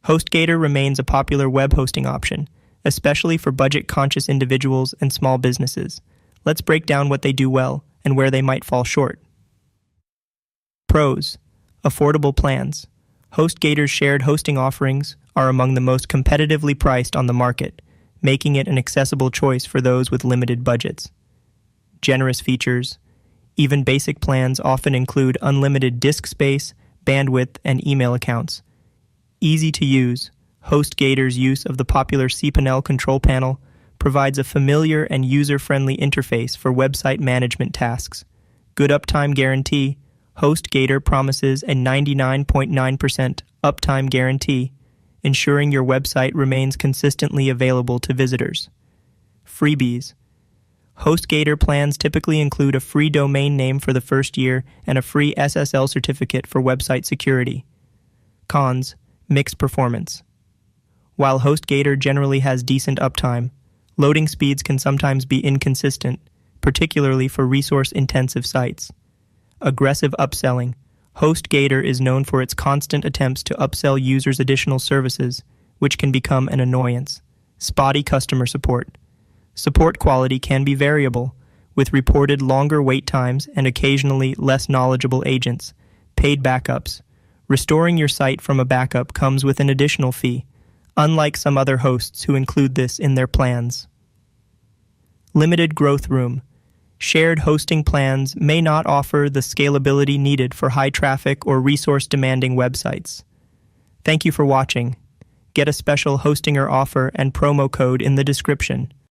HostGator remains a popular web hosting option, especially for budget-conscious individuals and small businesses. Let's break down what they do well and where they might fall short. Pros: affordable plans. HostGator's shared hosting offerings are among the most competitively priced on the market, making it an accessible choice for those with limited budgets. Generous features. Even basic plans often include unlimited disk space, bandwidth, and email accounts. Easy to use. HostGator's use of the popular cPanel control panel provides a familiar and user-friendly interface for website management tasks. Good uptime guarantee. HostGator promises a 99.9% uptime guarantee, ensuring your website remains consistently available to visitors. Freebies. HostGator plans typically include a free domain name for the first year and a free SSL certificate for website security. Cons: mixed performance. While HostGator generally has decent uptime, loading speeds can sometimes be inconsistent, particularly for resource-intensive sites. Aggressive upselling. HostGator is known for its constant attempts to upsell users additional services, which can become an annoyance. Spotty customer support. Support quality can be variable, with reported longer wait times and occasionally less knowledgeable agents. Paid backups. Restoring your site from a backup comes with an additional fee, unlike some other hosts who include this in their plans. Limited growth room. Shared hosting plans may not offer the scalability needed for high-traffic or resource-demanding websites. Thank you for watching. Get a special Hostinger offer and promo code in the description.